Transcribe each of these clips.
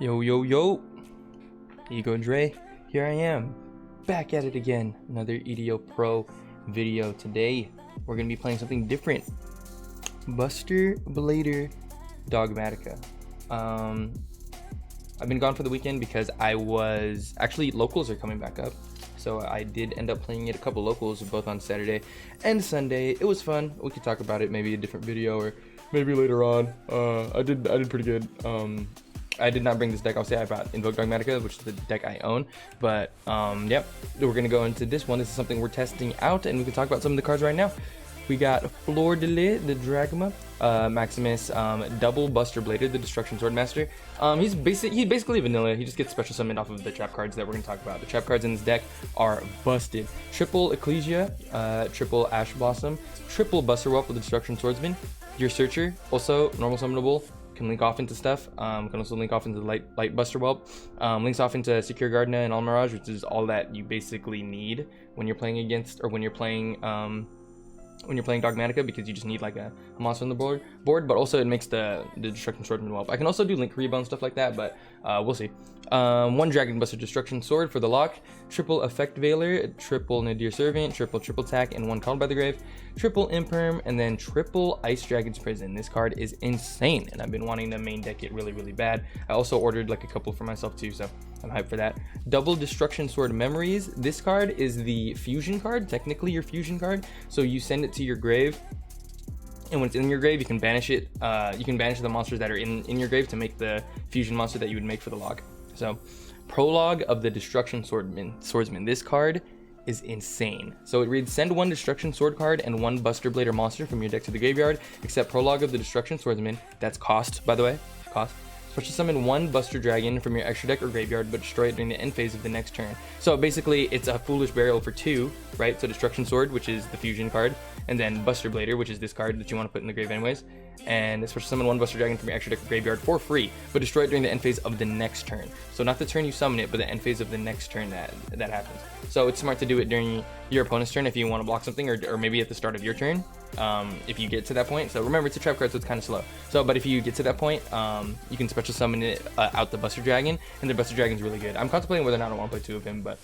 Yo, yo, yo, Ego Dre, here I am, back at it again. Another EDO Pro video. Today, we're going to be playing something different. Buster Blader Dogmatika. I've been gone for the weekend because actually locals are coming back up. So I did end up playing it a couple locals, both on Saturday and Sunday. It was fun. We could talk about it, maybe a different video or maybe later on. I did pretty good. I did not bring this deck. Obviously, I brought Invoke Dogmatika, which is the deck I own. But, yep, we're going to go into this one. This is something we're testing out, and we can talk about some of the cards right now. We got Fleur de Lis, the Dragma, Maximus, Double Buster Blader, the Destruction Swordmaster. He's basically vanilla. He just gets special summoned off of the trap cards that we're going to talk about. The trap cards in this deck are busted. Triple Ecclesia, triple Ash Blossom, triple Buster Whelp with the Destruction Swordsman, your Searcher, also normal summonable. Can link off into stuff. Can also link off into the light Buster Whelp. Links off into Secure Gardena and Almirage, which is all that you basically need when you're playing against, or when you're playing Dogmatika, because you just need like a monster on the board. But also it makes the Destruction Swordman Whelp. I can also do Link Rebound, stuff like that, but we'll see. One Dragon Buster Destruction Sword for the lock, triple Effect Veiler, triple Nadir Servant, triple Tack, and one Called by the Grave, triple Imperm, and then triple Ice Dragon's Prison. This card is insane, and I've been wanting to main deck it really, really bad. I also ordered like a couple for myself too, so I'm hyped for that. Double Destruction Sword Memories. This card is the fusion card, technically your fusion card. So you send it to your grave, and when it's in your grave, you can banish it. You can banish the monsters that are in your grave to make the fusion monster that you would make for the log. So, Prologue of the Destruction Swordsman. This card is insane. So it reads, send one Destruction Sword card and one Buster Blader monster from your deck to the graveyard, except Prologue of the Destruction Swordsman. That's cost, by the way. Cost. Special summon one Buster Dragon from your extra deck or graveyard, but destroy it during the end phase of the next turn. So basically, it's a Foolish Burial for 2, right? So Destruction Sword, which is the fusion card, and then Buster Blader, which is this card that you want to put in the grave anyways. And special summon one Buster Dragon from your extra deck or graveyard for free, but destroy it during the end phase of the next turn. So not the turn you summon it, but the end phase of the next turn that happens. So it's smart to do it during your opponent's turn if you want to block something, or maybe at the start of your turn. If you get to that point. So remember, it's a trap card, so it's kind of slow. So, but if you get to that point, you can special summon it out the Buster Dragon, and the Buster Dragon's really good. I'm contemplating whether or not I want to play 2 of him, but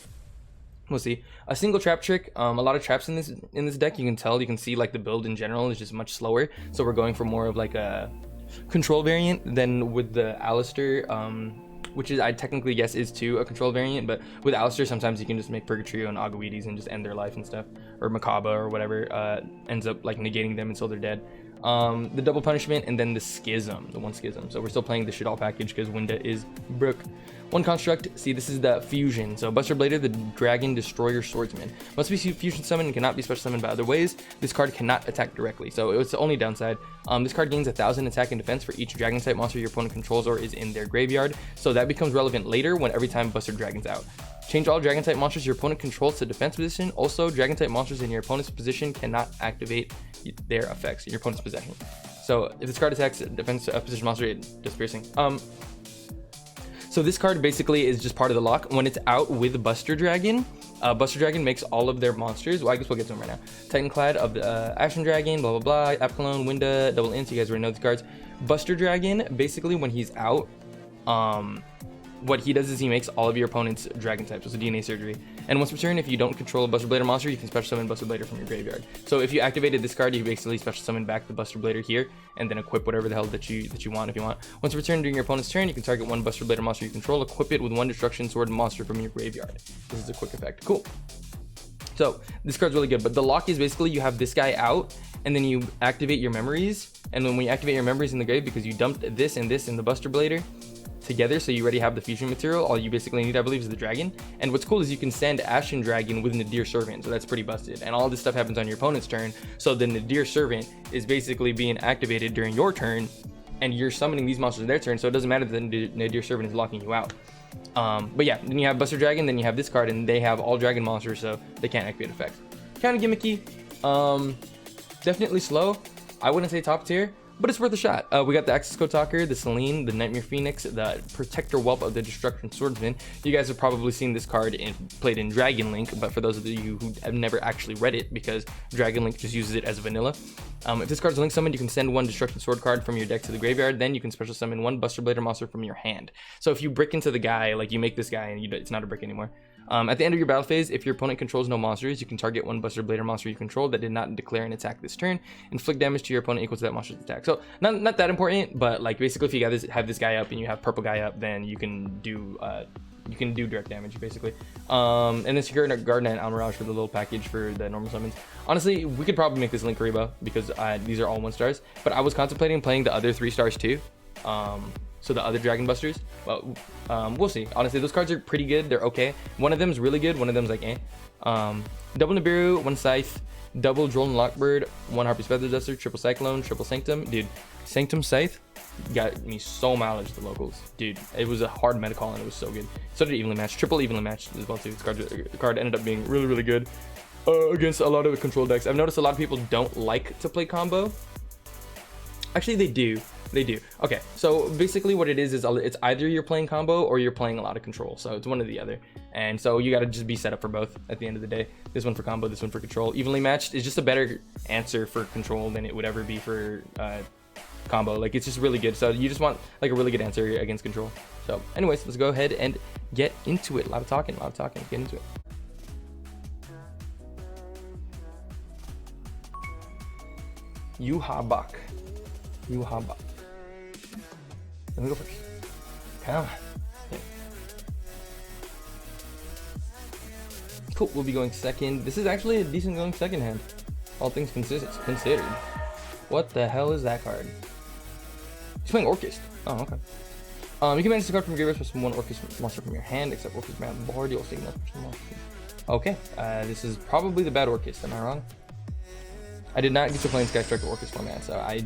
we'll see. A single trap trick. A lot of traps in this deck. You can see like the build in general is just much slower. So we're going for more of like a control variant than with the Alistair. Which is, I technically guess, is too a control variant, but with Alistair, sometimes you can just make Purgatrio and Agawides and just end their life and stuff, or Makaba or whatever, ends up like negating them until they're dead. The double punishment, and then the schism, the one schism. So we're still playing the shit all package because Winda is broke. One construct. See, this is the fusion. So Buster Blader, the Dragon Destroyer Swordsman, must be fusion summoned and cannot be special summoned by other ways. This card cannot attack directly, so it's the only downside. This card gains 1,000 attack and defense for each Dragon type monster your opponent controls or is in their graveyard. So that becomes relevant later when every time Buster Dragon's out. Change all Dragon type monsters your opponent controls to defense position. Also, Dragon type monsters in your opponent's position cannot activate their effects in your opponent's possession. So if this card attacks defense position monster, it does piercing. So this card basically is just part of the lock. When it's out with Buster Dragon, Buster Dragon makes all of their monsters. Well, I guess we'll get to them right now. Titanclad of the Ashen Dragon, blah, blah, blah. Apcalone, Winda, Double Int. You guys already know these cards. Buster Dragon, basically when he's out, what he does is he makes all of your opponent's dragon types. It's a DNA surgery. And once per turn, if you don't control a Buster Blader monster, you can special summon Buster Blader from your graveyard. So if you activated this card, you basically special summon back the Buster Blader here, and then equip whatever the hell that you want if you want. Once per turn during your opponent's turn, you can target one Buster Blader monster you control, equip it with one Destruction Sword monster from your graveyard. This is a quick effect. Cool. So this card's really good, but the lock is basically you have this guy out, and then you activate your memories, and when we activate your memories in the grave, because you dumped this and this in the Buster Blader together, so you already have the fusion material, all you basically need, I believe, is the dragon. And what's cool is you can send Ashen Dragon with Nadir Servant, so that's pretty busted. And all this stuff happens on your opponent's turn, so the Nadir Servant is basically being activated during your turn, and you're summoning these monsters in their turn, so it doesn't matter that the Nadir Servant is locking you out. But yeah, then you have Buster Dragon, then you have this card, and they have all dragon monsters, so they can't activate effects. Kind of gimmicky. Definitely slow. I wouldn't say top tier, but it's worth a shot. We got the Access Code Talker, the Selene, the Nightmare Phoenix, the Protector Whelp of the Destruction Swordsman. You guys have probably seen this card played in Dragon Link, but for those of you who have never actually read it, because Dragon Link just uses it as vanilla. If this card's link summoned, you can send one Destruction Sword card from your deck to the graveyard, then you can special summon one Buster Blader monster from your hand. So if you brick into the guy, like you make this guy and it's not a brick anymore. At the end of your battle phase, if your opponent controls no monsters, you can target one Buster Blader monster you control that did not declare an attack this turn. Inflict damage to your opponent equal to that monster's attack. So not that important, but like basically if you have this guy up and you have purple guy up, then you can do direct damage basically. And then secure Garden and Almirage for the little package for the normal summons. Honestly, we could probably make this Link Kariba because these are all 1 stars, but I was contemplating playing the other 3 stars too. So the other Dragon Busters, but we'll see. Honestly, those cards are pretty good. They're okay. One of them is really good. One of them is like eh. Double Nibiru, 1 Scythe, double Droll and Lockbird, 1 Harpy's Feather Duster, triple Cyclone, triple Sanctum. Dude, Sanctum Scythe got me so mileage to the locals. Dude, it was a hard meta call and it was so good. So did evenly matched, triple evenly matched as well too. This card ended up being really, really good against a lot of the control decks. I've noticed a lot of people don't like to play combo. Actually, they do. They do. Okay, so basically what it is it's either you're playing combo or you're playing a lot of control. So it's one or the other. And so you got to just be set up for both at the end of the day. This one for combo, this one for control. Evenly matched is just a better answer for control than it would ever be for combo. Like, it's just really good. So you just want like a really good answer against control. So anyways, let's go ahead and get into it. A lot of talking, get into it. Yuhabak. Let me go first. Come on. Yeah. Cool, we'll be going second. This is actually a decent going second hand, all things considered. What the hell is that card? He's playing Orcust. Oh, okay. You can manage the card from graveyard with 1 Orcust monster from your hand, except Orcust man on the board. You'll take no special monster. Okay, this is probably the bad Orcust. Am I wrong? I did not get to play in Sky Striker Orcust format, so I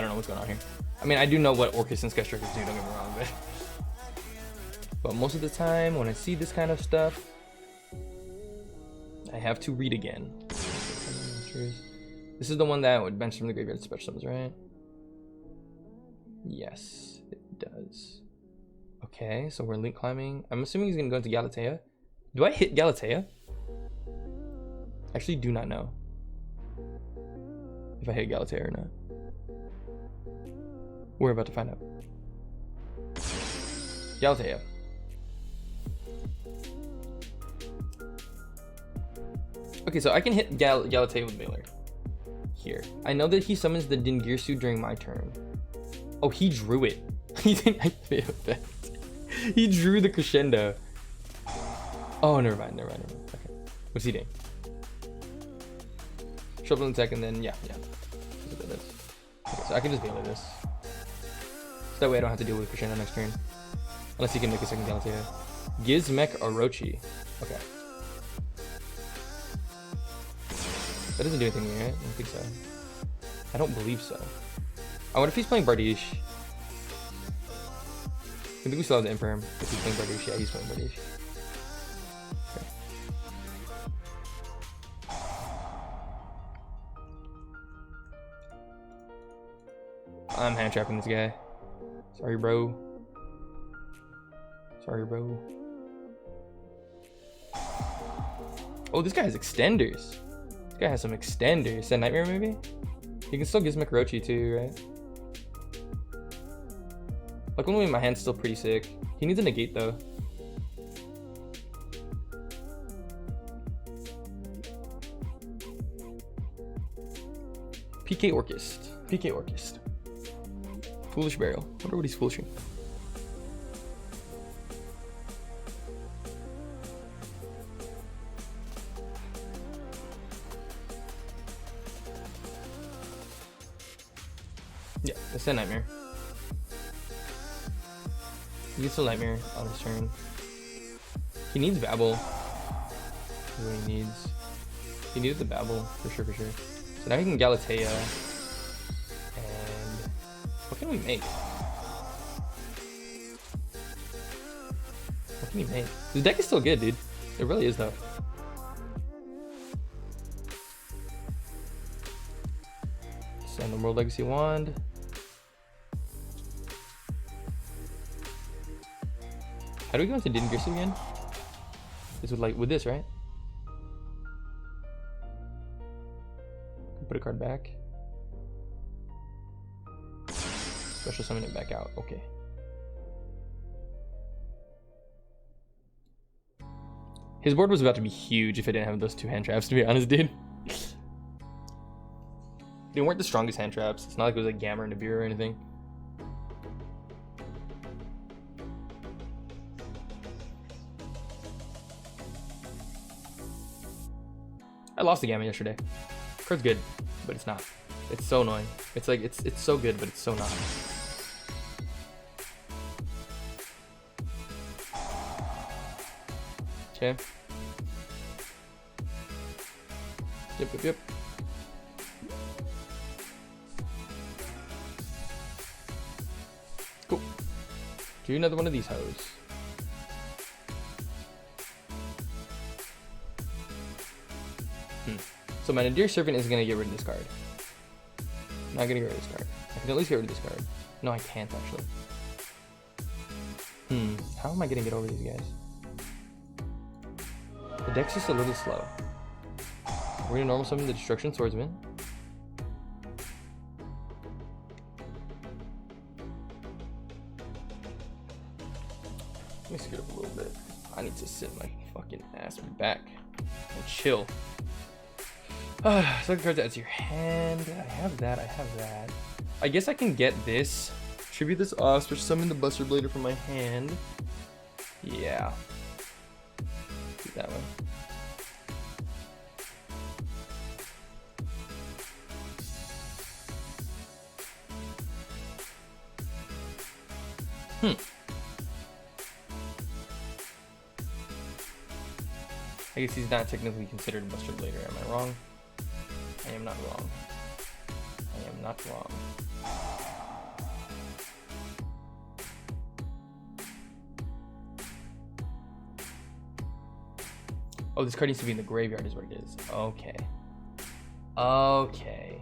don't know what's going on here. I mean, I do know what Orcust and Sky Strikers do, don't get me wrong, but most of the time when I see this kind of stuff, I have to read again. This is the one that would bench from the graveyard special summons, right? Yes, it does. Okay, so we're link climbing. I'm assuming he's gonna go into Galatea. Do I hit Galatea? Actually, do not know if I hit Galatea or not. We're about to find out. Galatea. Okay, so I can hit Galatea with Veiler. Here. I know that he summons the Dingirsu during my turn. Oh, he drew it. He didn't activate that. He drew the Crescendo. Oh, never mind. Okay. What's he doing? Triple attack and then, yeah. Okay, so I can just Veiler this. So that way I don't have to deal with Crescendo next turn. Unless he can make a second Galatea. Gizmek Orochi. Okay. That doesn't do anything, right? I don't think so. I don't believe so. I wonder if he's playing Bardiche. I think we still have the Imperm. If he's playing Bardiche, yeah, he's playing Bardiche. Okay. I'm hand trapping this guy. Sorry, bro. Oh, this guy has extenders. This guy has some extenders. Is that Nightmare maybe? You can still Gizmek Orochi too, right? Like, only my hand's still pretty sick. He needs a negate though. PK Orcust. Foolish Burial. Wonder what he's foolishing. Yeah, it's a Nightmare. He gets a Nightmare on his turn. He needs Babble. That's what he needs. He needed the Babble, for sure. So now he can Galatea. And what can we make? What can he make? This deck is still good, dude. It really is, though. So Random World Legacy Wand. How do we go into Din Girsu again? Is with like with this, right? Put a card back. Special summon it back out. Okay. His board was about to be huge if I didn't have those 2 hand traps, to be honest, dude. They weren't the strongest hand traps. It's not like it was like Gamma or Nibiru or anything. I lost the Gamma yesterday. Card's good, but it's not. It's so annoying. It's like it's so good, but it's so not. Okay. Yep. Cool. Do another one of these hoes. So my Nadir Servant is gonna get rid of this card. I'm not gonna get rid of this card. I can at least get rid of this card. No, I can't actually. How am I gonna get over these guys? The deck's just a little slow. We're gonna normal summon the Destruction Swordsman. Let me scoot up a little bit. I need to sit my fucking ass back and chill. Select cards add to your hand. I have that. I guess I can get this. Tribute this off, which summon the Buster Blader from my hand. Yeah. Do that one. I guess he's not technically considered a Buster Blader. Am I wrong? I am not wrong. I am not wrong. Oh, this card needs to be in the graveyard is what it is. Okay. Okay.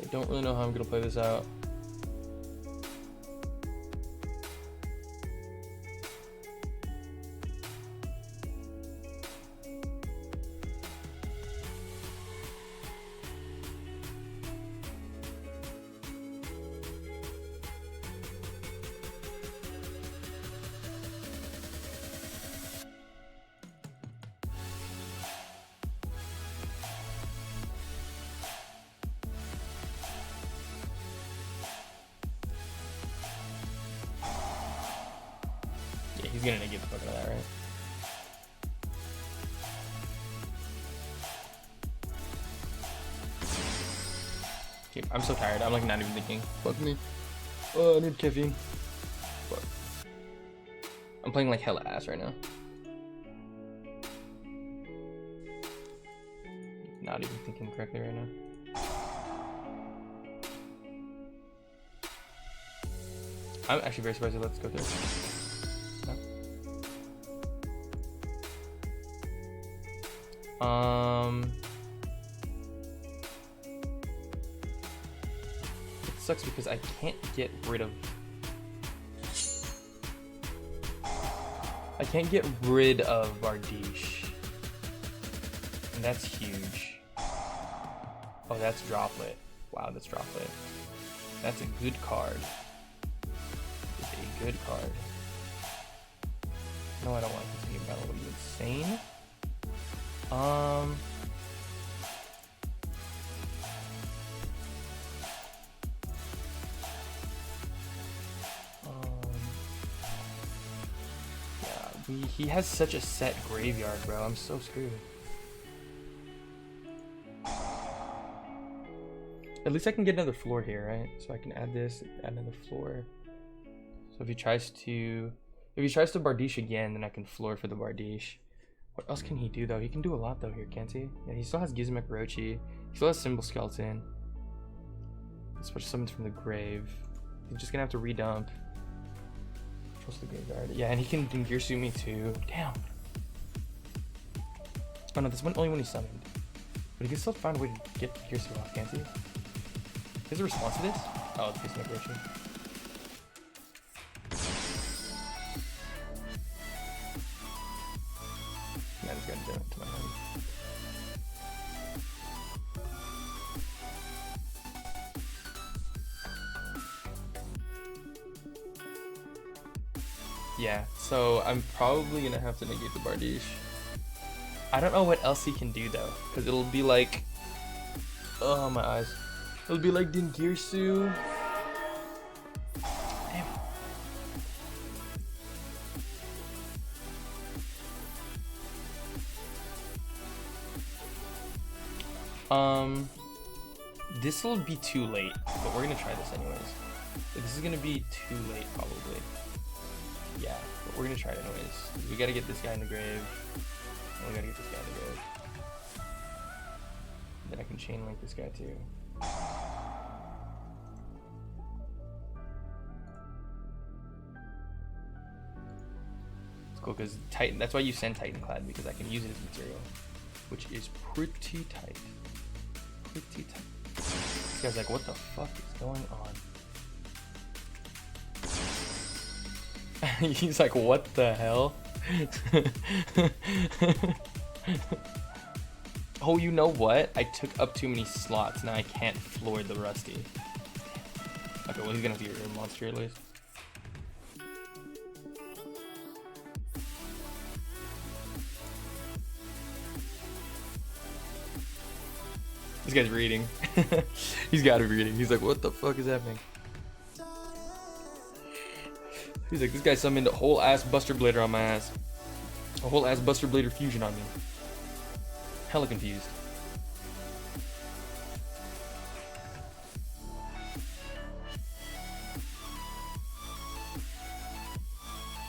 I don't really know how I'm gonna play this out. He's gonna get the fuck out of that, right? Okay, I'm so tired. I'm like not even thinking. Fuck me. Oh, I need caffeine. Fuck. I'm playing like hella ass right now. Not even thinking correctly right now. I'm actually very surprised. Let's go through. It sucks because I can't get rid of Bardiche. And that's huge. Oh, that's Droplet. Wow, that's Droplet. That's a good card. It's a good card. No, I don't want to continue battle. Are you insane? Yeah, he has such a set graveyard, bro. I'm so screwed. At least I can get another floor here, right? So I can add this, add another floor. So if he tries to Bardiche again, then I can floor for the Bardiche. What else can he do though? He can do a lot though here, can't he? Yeah, he still has Gizmek Rochi. He still has Symbol Skeleton. Special summons from the grave. He's just gonna have to redump. Trust the graveyard. Yeah, and he can Dingirsu me too. Damn. Oh no, this one only when he's summoned. But he can still find a way to get Dingirsu off, can't he? Is there a response to this? Oh, it's piece of migration. Yeah, I just gotta do it to my hand. Yeah, so I'm probably gonna have to negate the Bardiche. I don't know what else he can do though, because it'll be like, oh my eyes, it'll be like Dingirsu. Damn. This will be too late, but we're gonna try this anyways. This is gonna be too late probably. Yeah, but we're gonna try it anyways. We gotta get this guy in the grave. And we gotta get this guy in the grave. Then I can chain link this guy too. It's cool because Titan, that's why you send Titan Clad, because I can use it as material. Which is pretty tight. Pretty tight. This guy's like, what the fuck is going on? He's like, what the hell? Oh, you know what? I took up too many slots. Now I can't floor the Rusty. Okay, well, he's gonna be a monster at least. This guy's reading. He's gotta be reading. He's like, what the fuck is happening? He's like, this guy summoned a whole ass Buster Blader on my ass. A whole ass Buster Blader fusion on me. Hella confused.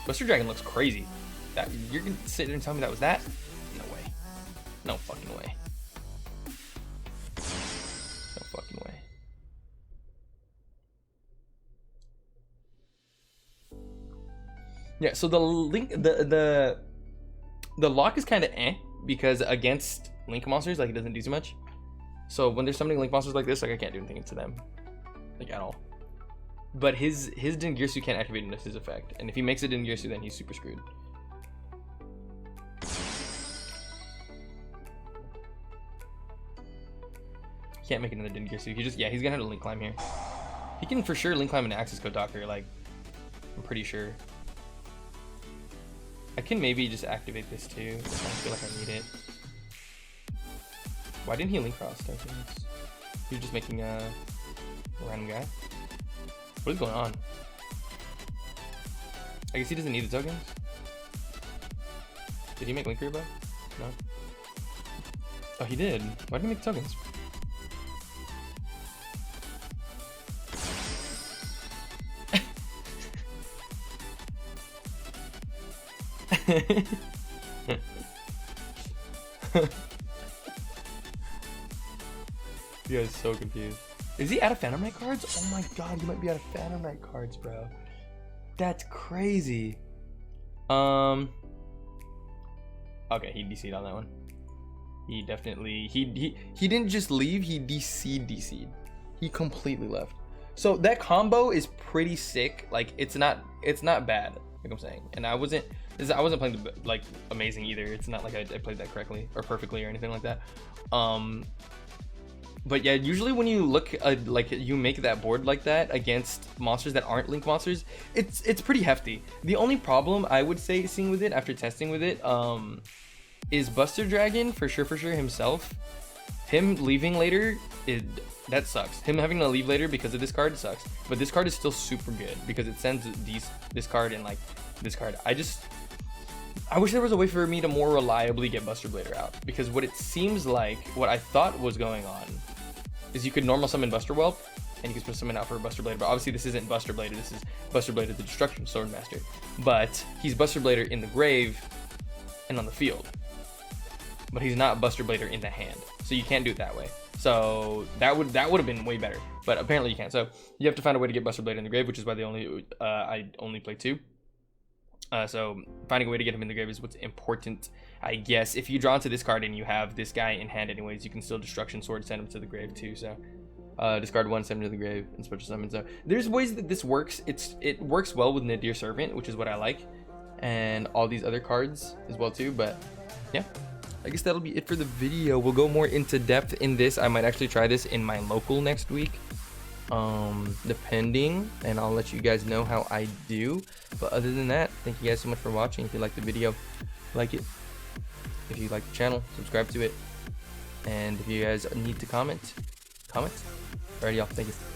Buster Dragon looks crazy. That you're gonna sit there and tell me that was that? No way. No fucking way. No fucking way. Yeah, so the link, the lock is kind of because against link monsters, like, it doesn't do too much. So when there's summoning link monsters like this, like, I can't do anything to them, like, at all. But his Dingirsu can't activate into his effect, and if he makes it Dingirsu, then he's super screwed. He can't make it another Dingirsu. He's gonna have to link climb here. He can for sure link climb into Access Code Doctor, like, I'm pretty sure. I can maybe just activate this too, if I feel like I need it. Why didn't he link cross tokens? He was just making a random guy. What is going on? I guess he doesn't need the tokens. Did he make link rebuff? No. Oh, he did. Why did he make the tokens? You guys so confused. Is he out of Phantom Knight cards? Oh my god, he might be out of Phantom Knight cards, bro. That's crazy. Okay, he DC'd on that one. He definitely he didn't just leave, he DC'd. He completely left. So that combo is pretty sick. Like, it's not bad, like I'm saying. And I wasn't playing like amazing either. It's not like I played that correctly or perfectly or anything like that. But yeah, usually when you look like you make that board like that against monsters that aren't link monsters, it's pretty hefty. The only problem I would say seeing with it after testing with it is Buster Dragon for sure himself. Him leaving later, that sucks. Him having to leave later because of this card sucks. But this card is still super good because it sends this card and like this card. I wish there was a way for me to more reliably get Buster Blader out, because what it seems like, what I thought was going on, is you could normal summon Buster Whelp, and you can summon out for Buster Blader, but obviously this isn't Buster Blader, this is Buster Blader the Destruction Swordmaster. But he's Buster Blader in the grave and on the field. but he's not Buster Blader in the hand, so you can't do it that way. So that would have been way better, but apparently you can't. So you have to find a way to get Buster Blader in the grave, which is why I only play 2. So finding a way to get him in the grave is what's important, I guess. If you draw into this card and you have this guy in hand anyways, you can still Destruction Sword send him to the grave too. So discard 1, send him to the grave, and special summon. So there's ways that this works. It works well with Nadir Servant, which is what I like, and all these other cards as well too. But yeah, I guess that'll be it for the video. We'll go more into depth in this. I might actually try this in my local next week, depending, and I'll let you guys know how I do. But other than that, thank you guys so much for watching. If you liked the video, like it. If you like the channel, subscribe to it. And if you guys need to comment. Alright, y'all, thank you.